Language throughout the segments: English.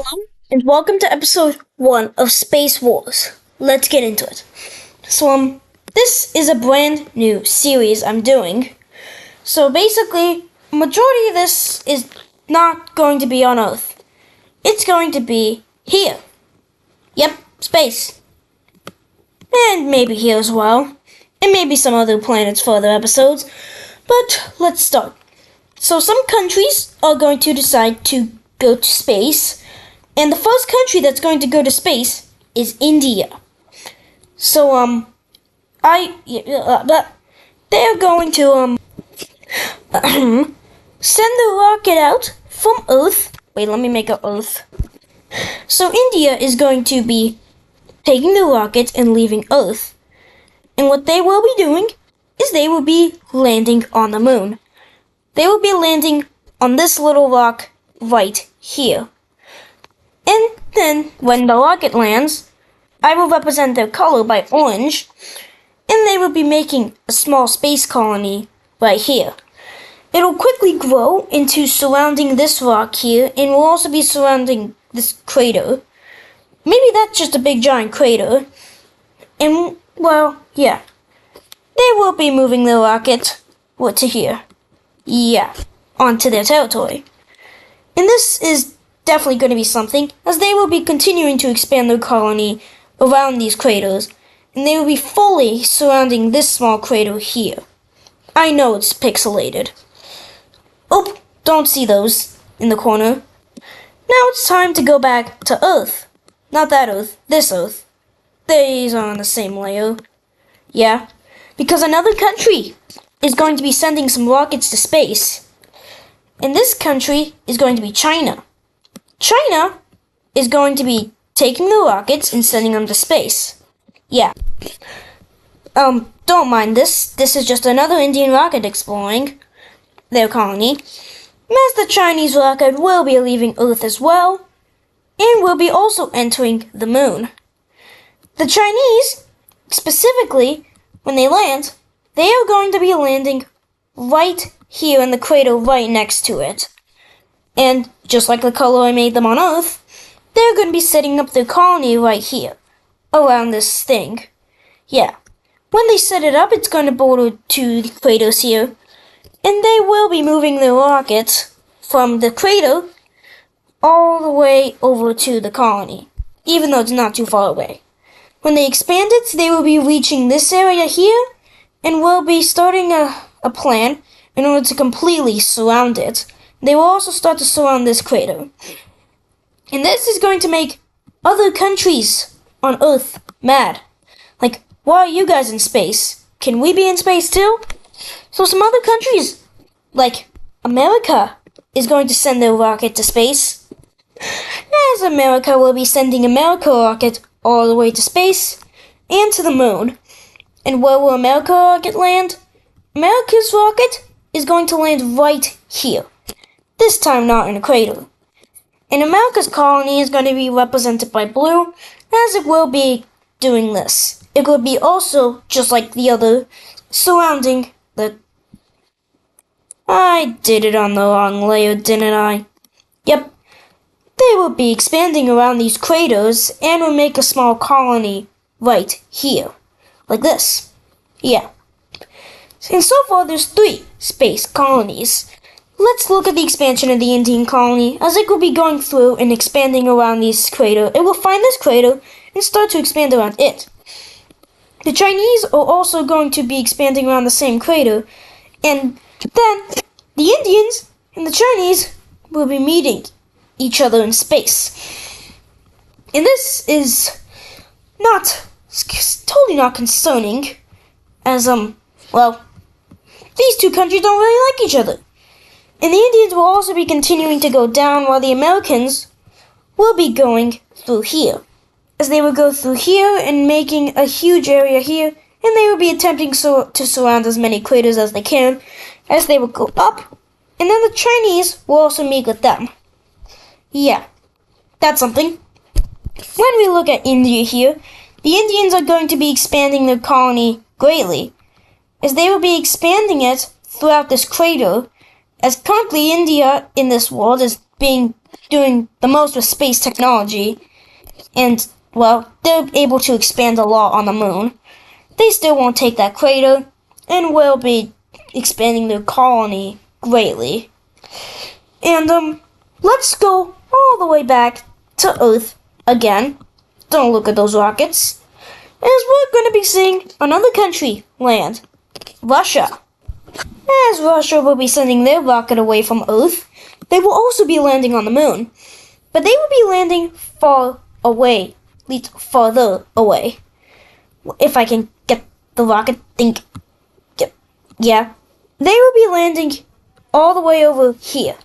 Hello, and welcome to episode 1 of Space Wars. Let's get into it. This is a brand new series I'm doing. So basically, majority of this is not going to be on Earth. It's going to be here. Yep, space. And maybe here as well. And maybe some other planets for other episodes. But let's start. So some countries are going to decide to go to space. And the first country that's going to go to space is India. So, they're going to, send the rocket out from Earth. Wait, let me make a Earth. So India is going to be taking the rocket and leaving Earth. And what they will be doing is they will be landing on the moon. They will be landing on this little rock right here. And then, when the rocket lands, I will represent their color by orange, and they will be making a small space colony right here. It'll quickly grow into surrounding this rock here, and will also be surrounding this crater. Maybe that's just a big giant crater. And, well, yeah. They will be moving the rocket to here. Yeah, onto their territory. And this is definitely going to be something, as they will be continuing to expand their colony around these craters, and they will be fully surrounding this small crater here. I know it's pixelated. Oh, don't see those in the corner. Now it's time to go back to Earth. Not that Earth, this Earth. These are on the same layer. Yeah, because another country is going to be sending some rockets to space. And this country is going to be China. China is going to be taking the rockets and sending them to space. Yeah. Don't mind this. This is just another Indian rocket exploring their colony. As the Chinese rocket will be leaving Earth as well, and will be also entering the moon. The Chinese, specifically, when they land, they are going to be landing right here in the crater right next to it. And just like the color I made them on Earth, they're going to be setting up their colony right here, around this thing. Yeah. When they set it up, it's going to border to the craters here, and they will be moving their rocket from the crater all the way over to the colony, even though it's not too far away. When they expand it, they will be reaching this area here, and will be starting a plan in order to completely surround it. They will also start to surround this crater. And this is going to make other countries on Earth mad. Like, why are you guys in space? Can we be in space too? So some other countries, like America, is going to send their rocket to space. As America will be sending America rocket all the way to space and to the moon. And where will America rocket land? America's rocket is going to land right here. This time not in a crater. And America's colony is going to be represented by blue, as it will be doing this. It will be also, just like the other, surrounding the... I did it on the wrong layer, didn't I? Yep. They will be expanding around these craters, and will make a small colony right here. Like this. Yeah. And so far there's 3 space colonies. Let's look at the expansion of the Indian colony. As it will be going through and expanding around this crater, it will find this crater and start to expand around it. The Chinese are also going to be expanding around the same crater, and then the Indians and the Chinese will be meeting each other in space. And this is totally not concerning, as, these two countries don't really like each other. And the Indians will also be continuing to go down, while the Americans will be going through here. As they will go through here and making a huge area here, and they will be attempting to surround as many craters as they can, as they will go up, and then the Chinese will also meet with them. Yeah, that's something. When we look at India here, the Indians are going to be expanding their colony greatly, as they will be expanding it throughout this crater, as currently India in this world is being doing the most with space technology, and, well, they're able to expand a lot on the moon. They still won't take that crater, and will be expanding their colony greatly. And, let's go all the way back to Earth again. Don't look at those rockets, as we're going to be seeing another country land, Russia. As Russia will be sending their rocket away from Earth, they will also be landing on the moon. But they will be landing far away, at least farther away. If I can get the rocket thing. Yeah. They will be landing all the way over here.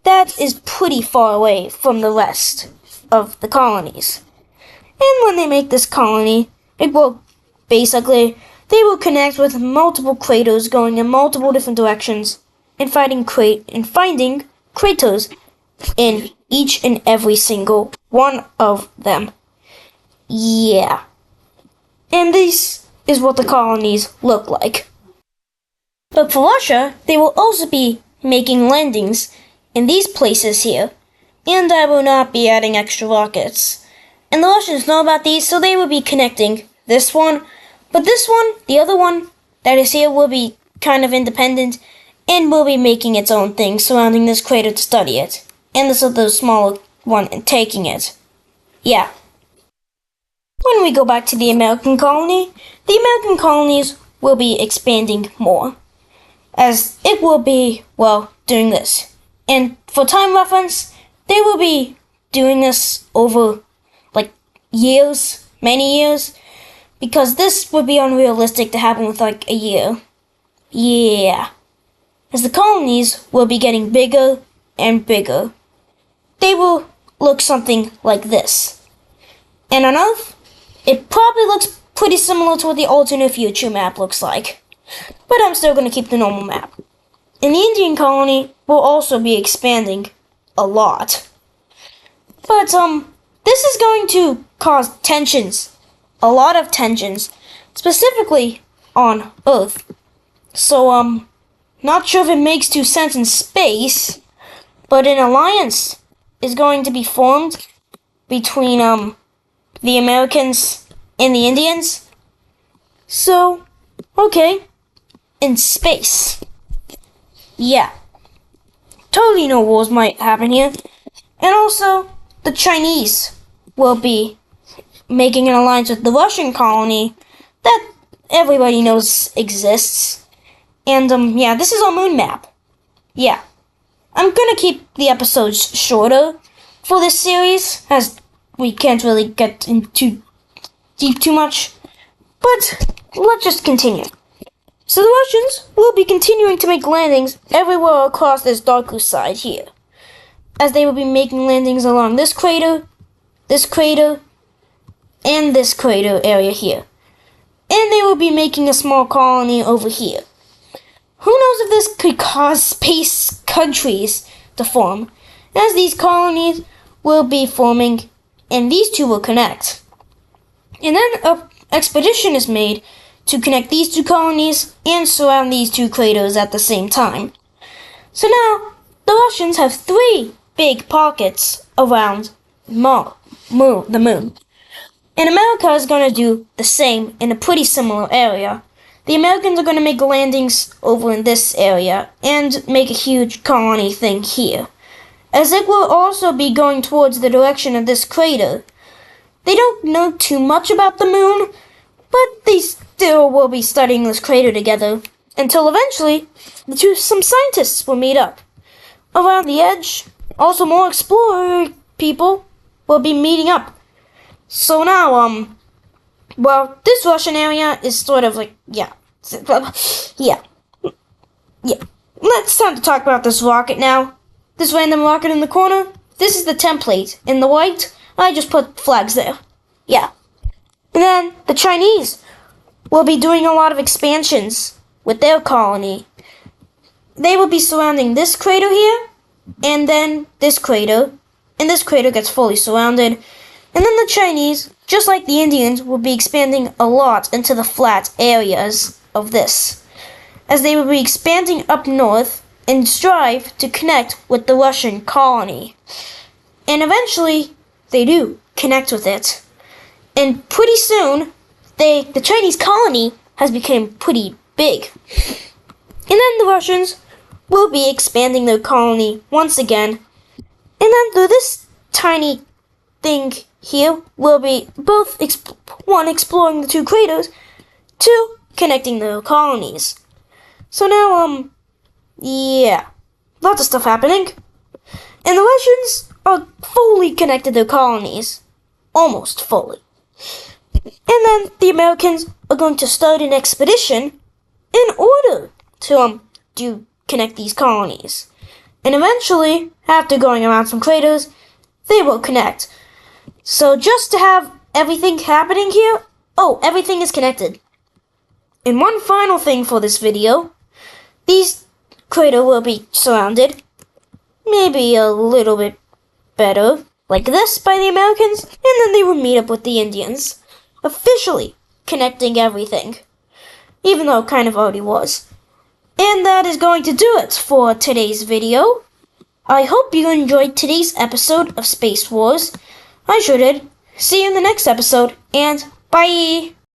That is pretty far away from the rest of the colonies. And when they make this colony, it will basically, they will connect with multiple craters going in multiple different directions and finding craters in each and every single one of them. Yeah. And this is what the colonies look like. But for Russia, they will also be making landings in these places here, and I will not be adding extra rockets. And the Russians know about these, so they will be connecting this one. But this one, the other one that is here, will be kind of independent and will be making its own thing surrounding this crater to study it. And this other smaller one and taking it. Yeah. When we go back to the American colony, the American colonies will be expanding more, as it will be, well, doing this. And for time reference, they will be doing this over years, many years, because this would be unrealistic to happen with a year. Yeah. As the colonies will be getting bigger and bigger, they will look something like this. And on Earth, it probably looks pretty similar to what the alternate future map looks like. But I'm still going to keep the normal map. And the Indian colony will also be expanding a lot. But, this is going to cause tensions, a lot of tensions, specifically on Earth. So, not sure if it makes too sense in space, but an alliance is going to be formed between, the Americans and the Indians. So, okay, in space. Yeah. Totally no wars might happen here. And also, the Chinese will be making an alliance with the Russian colony that everybody knows exists. And, yeah, this is our moon map. Yeah. I'm gonna keep the episodes shorter for this series, as we can't really get into deep too much. But, let's just continue. So the Russians will be continuing to make landings everywhere across this darker side here, as they will be making landings along this crater, and this crater area here. And they will be making a small colony over here. Who knows if this could cause space countries to form, as these colonies will be forming, and these two will connect. And then an expedition is made to connect these two colonies and surround these two craters at the same time. So now, the Russians have 3 big pockets around the moon. And America is going to do the same in a pretty similar area. The Americans are going to make landings over in this area and make a huge colony thing here, as it will also be going towards the direction of this crater. They don't know too much about the moon, but they still will be studying this crater together until eventually some scientists will meet up. Around the edge, also more explorer people will be meeting up. So now, well, this Russian area is sort of yeah. It's time to talk about this rocket now. This random rocket in the corner, this is the template. In the white, I just put flags there. Yeah. And then the Chinese will be doing a lot of expansions with their colony. They will be surrounding this crater here, and then this crater, and this crater gets fully surrounded. And then the Chinese, just like the Indians, will be expanding a lot into the flat areas of this, as they will be expanding up north and strive to connect with the Russian colony. And eventually, they do connect with it. And pretty soon, the Chinese colony has become pretty big. And then the Russians will be expanding their colony once again. And then through this tiny thing here will be both one exploring the two craters, two connecting their colonies. So now, yeah, lots of stuff happening. And the Russians are fully connected their colonies. Almost fully. And then the Americans are going to start an expedition in order to, connect these colonies. And eventually, after going around some craters, they will connect. So just to have everything happening here, everything is connected. And one final thing for this video, these craters will be surrounded, maybe a little bit better, like this by the Americans, and then they will meet up with the Indians, officially connecting everything, even though it kind of already was. And that is going to do it for today's video. I hope you enjoyed today's episode of Space Wars. I sure did. See you in the next episode, and bye!